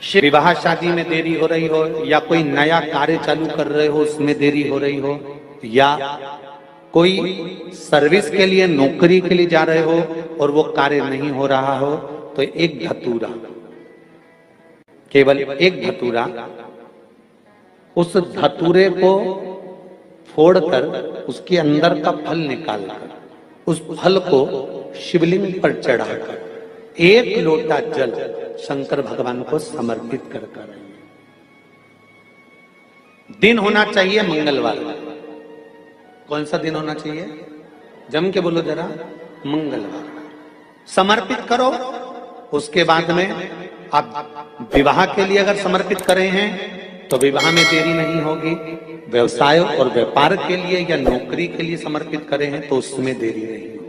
विवाह शादी में देरी हो रही हो, या कोई नया कार्य चालू कर रहे हो उसमें देरी हो रही हो, या कोई सर्विस के लिए नौकरी के लिए जा रहे हो और वो कार्य नहीं हो रहा हो, तो एक धतूरा, केवल एक धतूरा, उस धतूरे को फोड़कर उसके अंदर का फल निकालकर उस फल को शिवलिंग पर चढ़ाकर एक लोटा जल शंकर भगवान को समर्पित कर कर। दिन होना चाहिए मंगलवार। कौन सा दिन होना चाहिए? जम के बोलो जरा, मंगलवार। समर्पित करो। उसके बाद में आप विवाह के लिए अगर समर्पित करे हैं तो विवाह में देरी नहीं होगी। व्यवसाय और व्यापार के लिए या नौकरी के लिए समर्पित करे हैं तो उसमें देरी नहीं होगी।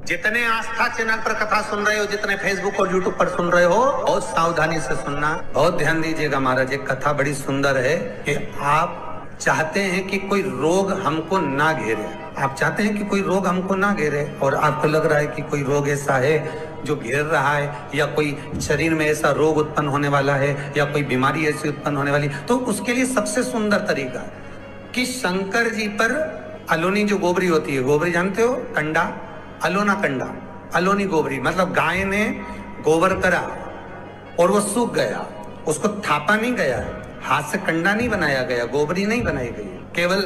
जितने आस्था चैनल पर कथा सुन रहे हो, जितने फेसबुक और यूट्यूब पर सुन रहे हो, बहुत सावधानी से सुनना, बहुत ध्यान दीजिएगा। महाराज एक कथा बड़ी सुंदर है कि आप चाहते हैं कि कोई रोग हमको ना घेरे, आप चाहते हैं कि कोई रोग हमको ना घेरे, और आपको लग रहा है कि कोई रोग ऐसा है जो घेर रहा है, या कोई शरीर में ऐसा रोग उत्पन्न होने वाला है, या कोई बीमारी ऐसी उत्पन्न होने वाली, तो उसके लिए सबसे सुंदर तरीका कि शंकर जी पर अलोनी जो गोबरी होती है, गोबरी जानते हो, कंडा, अलोना कंडा, अलोनी गोबरी, मतलब गाय ने गोबर करा और वो सूख गया, उसको थापा नहीं गया, हाथ से कंडा नहीं बनाया गया, गोबरी नहीं बनाई गई, केवल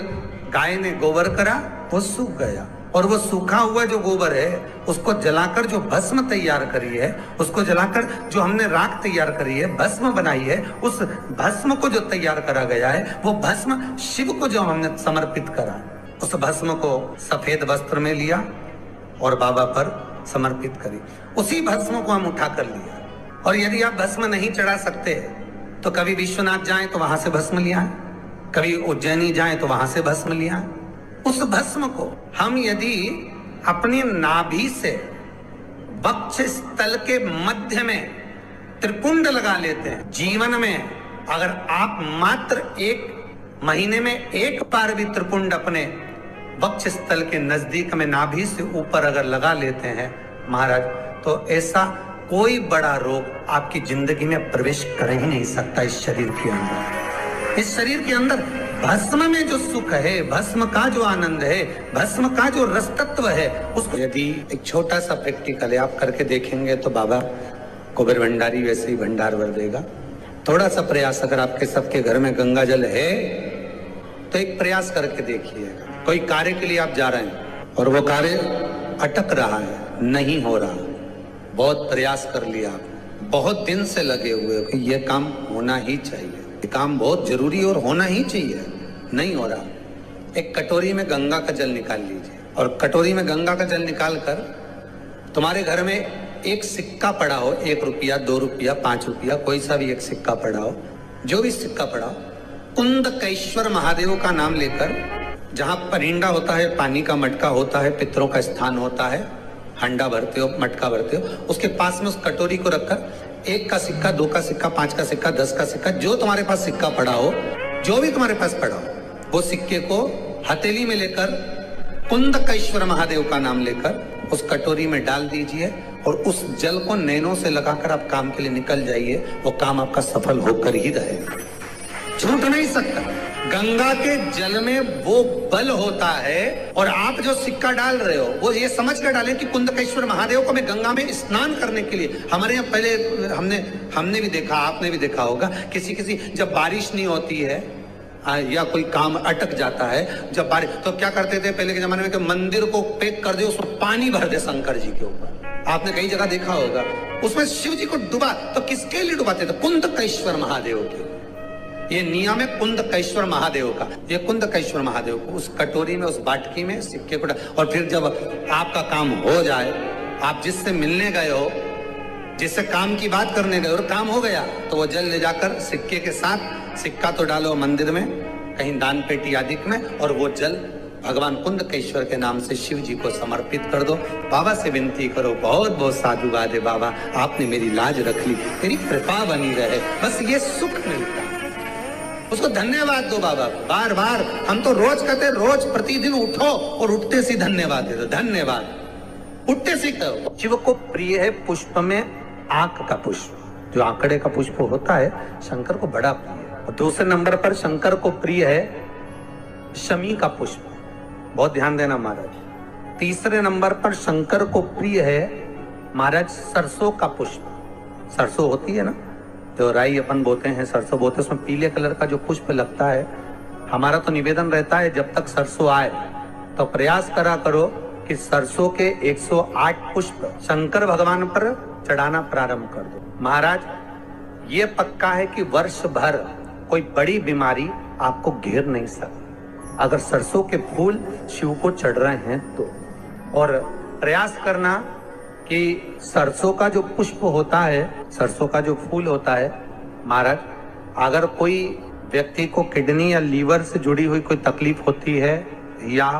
गाय ने गोबर करा, वो सूख गया, और वो सूखा हुआ जो गोबर है उसको जलाकर जो भस्म तैयार करी है, उसको जलाकर जो हमने राख तैयार करी है, भस्म बनाई है, उस भस्म को जो तैयार करा गया है, वो भस्म शिव को जो हमने समर्पित करा, उस भस्म को सफेद वस्त्र में लिया और बाबा पर समर्पित करी। उसी भस्म को हम उठा कर लिया। और यदि आप भस्म नहीं चढ़ा सकते तो कभी विश्वनाथ जाएं तो वहां से भस्म लिया है, कभी उज्जैनी जाएं तो वहां से भस्म लिया है। उस भस्म को हम यदि अपनी नाभि से वक्ष स्थल के मध्य में त्रिपुंड लगा लेते हैं, जीवन में अगर आप मात्र एक महीने में एक बार भी त्रिपुंड अपने वक्ष स्थल के नजदीक में नाभि से ऊपर अगर लगा लेते हैं महाराज, तो ऐसा कोई बड़ा रोग आपकी जिंदगी में प्रवेश कर ही नहीं सकता। इस शरीर के अंदर, इस शरीर के अंदर भस्म में जो सुख है, भस्म का जो आनंद है, भस्म का जो रस तत्व है, उसको यदि एक छोटा सा प्रैक्टिकल है आप करके देखेंगे तो बाबा कुबेर भंडारी वैसे ही भंडार भर देगा। थोड़ा सा प्रयास, अगर आपके सबके घर में गंगा जल है तो एक प्रयास करके देखिएगा। कोई कार्य के लिए आप जा रहे हैं और वो कार्य अटक रहा है, नहीं हो रहा, बहुत प्रयास कर लिया, बहुत दिन से लगे हुए कि ये काम होना ही चाहिए, ये काम बहुत जरूरी और होना ही चाहिए, नहीं हो रहा। एक कटोरी में गंगा का जल निकाल लीजिए, और कटोरी में गंगा का जल निकाल कर तुम्हारे घर में एक सिक्का पड़ा हो, 1 रुपया, 2 रुपया, 5 रुपया, कोई सा भी एक सिक्का पड़ा हो, जो भी सिक्का पड़ा हो, कुंदकेश्वर महादेव का नाम लेकर, जहां परिंडा होता है, पानी का मटका होता है, पितरों का स्थान होता है, हंडा भरते हो, मटका भरते हो, उसके पास में उस कटोरी को रखकर 1 का सिक्का, 2 का सिक्का, 5 का सिक्का, 10 का सिक्का, जो तुम्हारे पास सिक्का पड़ा हो, जो भी तुम्हारे पास पड़ा हो, वो सिक्के को हथेली में लेकर कुंदकेश्वर महादेव का नाम लेकर उस कटोरी में डाल दीजिए, और उस जल को नैनों से लगाकर आप काम के लिए निकल जाइए। वो काम आपका सफल होकर ही रहेगा, छूट नहीं सकता। गंगा के जल में वो बल होता है, और आप जो सिक्का डाल रहे हो वो ये समझ कर डालें कि कुंदकेश्वर महादेव को मैं गंगा में स्नान करने के लिए। हमारे यहाँ पहले हमने भी देखा, आपने भी देखा होगा, किसी जब बारिश नहीं होती है या कोई काम अटक जाता है, जब बारिश, तो क्या करते थे पहले के जमाने में कि मंदिर को पैक कर दे, उसमें पानी भर दे शंकर जी के ऊपर। आपने कई जगह देखा होगा, उसमें शिव जी को डुबा, तो किसके लिए डुबाते थे? कुंदकेश्वर महादेव के। ये नियम है कुंदकेश्वर महादेव का। ये कुंदकेश्वर महादेव को उस कटोरी में, उस बाटकी में सिक्के को, और फिर जब आपका काम हो जाए, आप जिससे मिलने गए हो, जिससे काम की बात करने गए और काम हो गया, तो वो जल ले जाकर सिक्के के साथ, सिक्का तो डालो मंदिर में, कहीं दान पेटी आदि में, और वो जल भगवान कुंदकेश्वर के नाम से शिव जी को समर्पित कर दो। बाबा से विनती करो, बहुत बहुत साधुवाद है बाबा, आपने मेरी लाज रख ली, तेरी कृपा बनी रहे, बस ये सुख मिलता है। उसको धन्यवाद दो बाबा, बार बार। हम तो रोज कहते, रोज प्रतिदिन उठो और उठते से धन्यवाद दे दो, धन्यवाद, उठते से कहो। शिव को प्रिय है पुष्प में आंख का पुष्प, जो आंकड़े का पुष्प होता है शंकर को बड़ा प्रिय है। और दूसरे नंबर पर शंकर को प्रिय है शमी का पुष्प, बहुत ध्यान देना महाराज। तीसरे नंबर पर शंकर को प्रिय है महाराज सरसों का पुष्प। सरसों होती है ना, जो राई अपन बोते हैं, सरसों बोते हैं, उसमें पीले कलर का जो पुष्प लगता है। हमारा तो निवेदन रहता है जब तक सरसों आए तो प्रयास करा करो कि सरसों के 108 पुष्प शंकर भगवान पर चढ़ाना प्रारंभ कर दो। महाराज ये पक्का है कि वर्ष भर कोई बड़ी बीमारी आपको घेर नहीं सकती अगर सरसों के फूल शिव को चढ़ रहे हैं तो। और प्रयास करना कि सरसों का जो पुष्प होता है, सरसों का जो फूल होता है महाराज, अगर कोई व्यक्ति को किडनी या लीवर से जुड़ी हुई कोई तकलीफ होती है या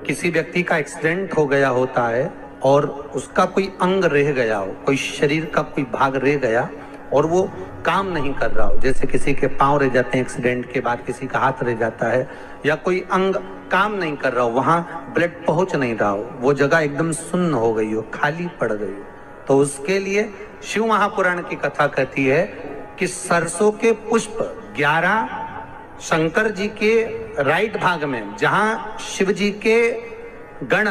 किसी व्यक्ति का एक्सीडेंट हो गया होता है और उसका कोई अंग रह गया हो, कोई शरीर का कोई भाग रह गया और वो काम नहीं कर रहा हो, जैसे किसी के पांव रह जाते हैं एक्सीडेंट के बाद, किसी का हाथ रह जाता है, या कोई अंग काम नहीं कर रहा हो, वहां ब्लड पहुंच नहीं रहा हो, वो जगह एकदम सुन्न हो गई हो, खाली पड़ गई हो, तो उसके लिए शिव महापुराण की कथा कहती है कि सरसों के पुष्प 11 शंकर जी के राइट भाग में, जहां शिव जी के गण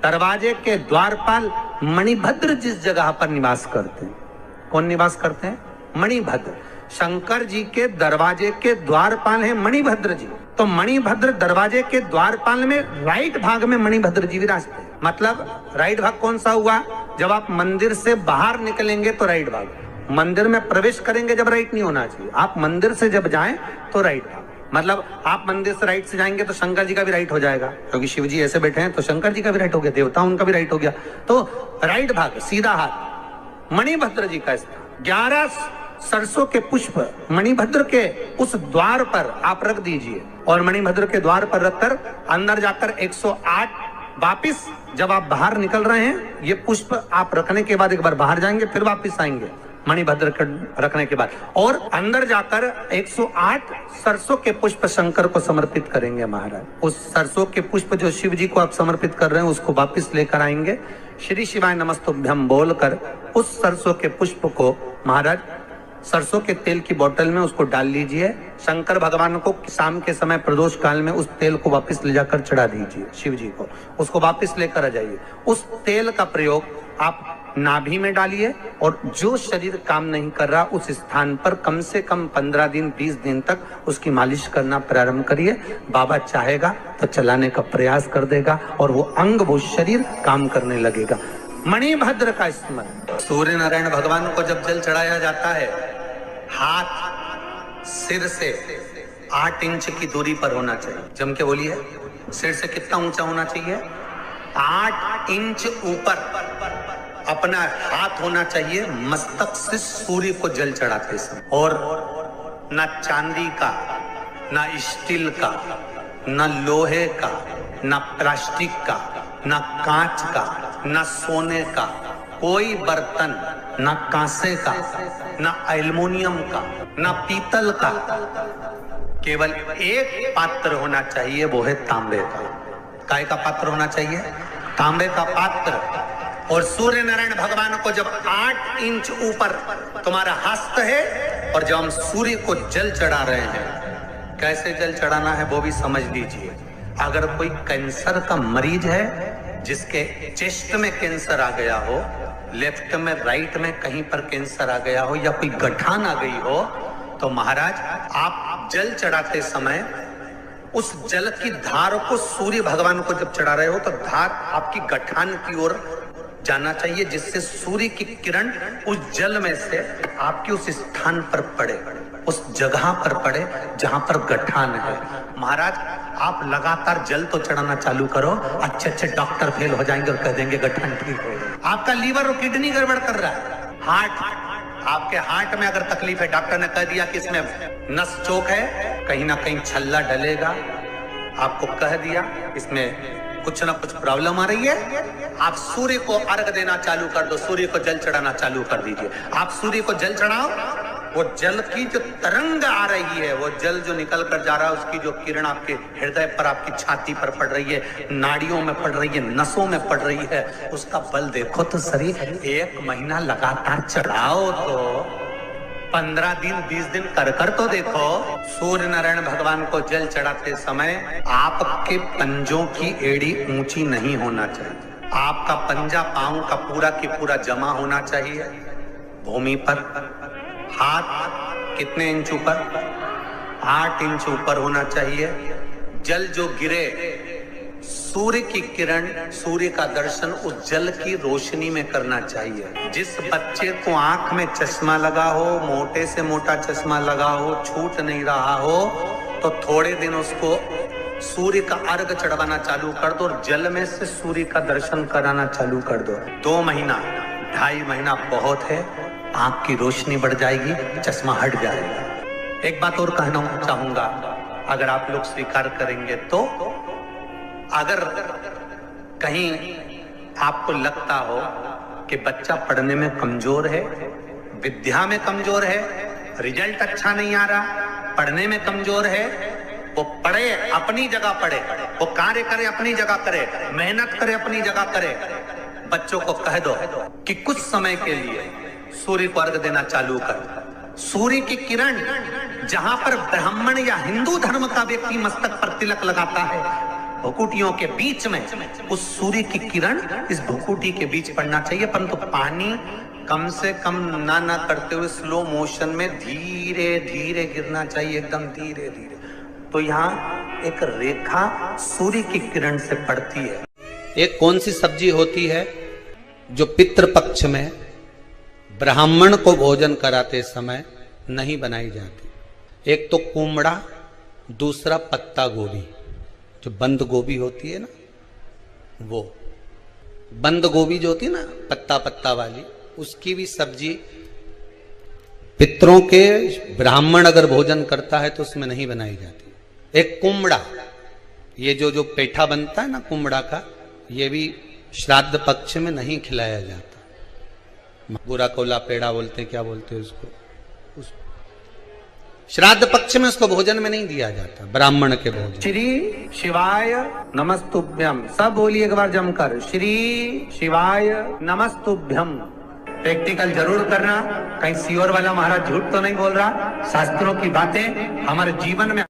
दरवाजे के द्वारपाल मणिभद्र जिस जगह पर निवास करते हैं, कौन निवास करते हैं? मणिभद्र। शंकर जी के दरवाजे के द्वारपाल हैं मणिभद्र जी। तो मणिभद्र दरवाजे के द्वारपाल में राइट भाग में मणिभद्र जी विराजते हैं। मतलब राइट भाग कौन सा हुआ? जब आप मंदिर से बाहर निकलेंगे तो राइट भाग, मंदिर में प्रवेश करेंगे जब राइट नहीं होना चाहिए, आप मंदिर से जब जाएं तो राइट भाग। मतलब आप मंदिर से राइट से जाएंगे तो शंकर जी का भी राइट हो जाएगा, क्योंकि शिव जी ऐसे बैठे हैं तो शंकर जी का भी राइट हो गया, देवता उनका भी राइट हो गया, तो राइट भाग सीधा हाथ मणिभद्र जी का स्थान। 11 सरसों के पुष्प मणिभद्र के उस द्वार पर आप रख दीजिए और मणिभद्र के द्वार पर रखकर अंदर जाकर 108 वापिस जब आप बाहर निकल रहे हैं, ये पुष्प आप रखने के बाद एक बार बाहर जाएंगे, फिर वापिस आएंगे मणिभद्र के रखने के बाद, और अंदर जाकर 108 सरसों के पुष्प शंकर को समर्पित करेंगे महाराज। उस सरसों के पुष्प जो शिव जी को आप समर्पित कर रहे हैं उसको वापिस लेकर आएंगे, श्री शिवाय नमस्तुभ्यम बोलकर उस सरसों के पुष्प को महाराज सरसों के तेल की बोतल में उसको डाल लीजिए। शंकर भगवान को शाम के समय प्रदोष काल में उस तेल को वापस ले जाकर चढ़ा दीजिए शिव जी को, उसको वापस लेकर आ जाइए। उस तेल का प्रयोग आप नाभि में डालिए और जो शरीर काम नहीं कर रहा उस स्थान पर कम से कम 15 दिन 20 दिन तक उसकी मालिश करना प्रारंभ करिए। बाबा चाहेगा तो चलाने का प्रयास कर देगा और वो अंग वो शरीर काम करने लगेगा। मणिभद्र का स्मरण। सूर्य नारायण भगवान को जब जल चढ़ाया जाता है, हाथ सिर से 8 इंच की दूरी पर होना चाहिए। जम के बोलिए, सिर से कितना ऊंचा होना चाहिए? 8 इंच ऊपर अपना हाथ होना चाहिए मस्तक से सूर्य को जल चढ़ाते समय। और न चांदी का, न स्टील का, न लोहे का, न प्लास्टिक का, न कांच का, न सोने का कोई बर्तन, न कांसे का, न एल्युमिनियम का, न पीतल का, केवल एक पात्र होना चाहिए, वो है तांबे का। काय का पात्र होना चाहिए? तांबे का पात्र। और सूर्य नारायण भगवान को जब 8 इंच ऊपर तुम्हारा हस्त है और जब हम सूर्य को जल चढ़ा रहे हैं, कैसे जल चढ़ाना है वो भी समझ लीजिए। अगर कोई कैंसर का मरीज है, जिसके चेस्ट में कैंसर आ गया हो, लेफ्ट में राइट में कहीं पर कैंसर आ गया हो, या कोई गठान आ गई हो, तो महाराज आप जल चढ़ाते समय उस जल की धार को सूर्य भगवान को जब चढ़ा रहे हो तो धार आपकी गठान की ओर जाना चाहिए, जिससे सूर्य की किरण उस जल में से आपके उस स्थान पर पड़े, उस जगह पर पड़े जहां पर गठान है। महाराज आप लगातार जल तो चढ़ाना चालू करो, अच्छे अच्छे डॉक्टर फेल हो जाएंगे और कह देंगे गठान ठीक हो गया। आपका लीवर और किडनी गड़बड़ कर रहा है, हार्ट, आपके हार्ट में अगर तकलीफ है, डॉक्टर ने कह दिया कि इसमें नस चोक है, कहीं ना कहीं छल्ला डलेगा, आपको कह दिया इसमें कुछ ना कुछ प्रॉब्लम आ रही है, आप सूर्य को अर्घ देना चालू कर दो, सूर्य को जल चढ़ाना चालू कर दीजिए। आप सूर्य को जल चढ़ाओ, वो जल की जो तरंग आ रही है, वो जल जो निकल कर जा रहा है, उसकी जो किरण आपके हृदय पर, आपकी छाती पर पड़ रही है, नाड़ियों में पड़ रही है, नसों में पड़ रही है, उसका बल देखो तो शरीर 1 महीना लगातार चढ़ाओ तो 15 दिन 20 दिन कर तो देखो। सूर्य नारायण भगवान को जल चढ़ाते समय आपके पंजों की एड़ी ऊंची नहीं होना चाहिए। आपका पंजा पांव का पूरा की पूरा जमा होना चाहिए भूमि पर। हाथ कितने इंच ऊपर? 8 इंच ऊपर होना चाहिए। जल जो गिरे, सूर्य की किरण, सूर्य का दर्शन उस जल की रोशनी में करना चाहिए। जिस बच्चे को आंख में चश्मा लगा हो, मोटे से मोटा चश्मा लगा हो, छूट नहीं रहा हो, तो थोड़े दिन उसको सूर्य का अर्घ चढ़वाना चालू कर दो और जल में से सूर्य का दर्शन कराना चालू कर दो। 2 महीना 2.5 महीना बहुत है, आंख की रोशनी बढ़ जाएगी, चश्मा हट जाएगा। एक बात और कहना चाहूंगा, अगर आप लोग स्वीकार करेंगे तो, अगर कहीं आपको लगता हो कि बच्चा पढ़ने में कमजोर है, विद्या में कमजोर है, रिजल्ट अच्छा नहीं आ रहा, पढ़ने में कमजोर है, वो पढ़े अपनी जगह पढ़े, वो कार्य करे अपनी जगह करे, मेहनत करे अपनी जगह करे। बच्चों को कह दो कि कुछ समय के लिए सूर्य को अर्घ देना चालू कर। सूर्य की किरण जहां पर ब्राह्मण या हिंदू धर्म का व्यक्ति मस्तक पर तिलक लगाता है, भुकुटियों के बीच में उस सूर्य की किरण इस भुकुटी के बीच पड़ना चाहिए, परंतु पानी कम से कम ना करते हुए स्लो मोशन में धीरे धीरे गिरना चाहिए, एकदम धीरे धीरे। तो यहाँ एक रेखा सूर्य की किरण से पड़ती है। एक कौन सी सब्जी होती है जो पितृपक्ष में ब्राह्मण को भोजन कराते समय नहीं बनाई जाती? एक तो कुमड़ा, दूसरा पत्ता गोभी, जो बंद गोभी होती है ना, वो बंद गोभी जो होती है ना पत्ता पत्ता वाली, उसकी भी सब्जी पितरों के ब्राह्मण अगर भोजन करता है तो उसमें नहीं बनाई जाती। एक कुमड़ा, ये जो पेठा बनता है ना कुमड़ा का, ये भी श्राद्ध पक्ष में नहीं खिलाया जाता। बुरा कोला पेड़ा बोलते हैं, क्या बोलते हैं उसको, श्राद्ध पक्ष में उसको भोजन में नहीं दिया जाता, ब्राह्मण के भोजन। श्री शिवाय नमस्तुभ्यम, सब बोलिए एक बार जमकर, श्री शिवाय नमस्तुभ्यम। प्रैक्टिकल जरूर करना, कहीं सियोर वाला महाराज झूठ तो नहीं बोल रहा। शास्त्रों की बातें हमारे जीवन में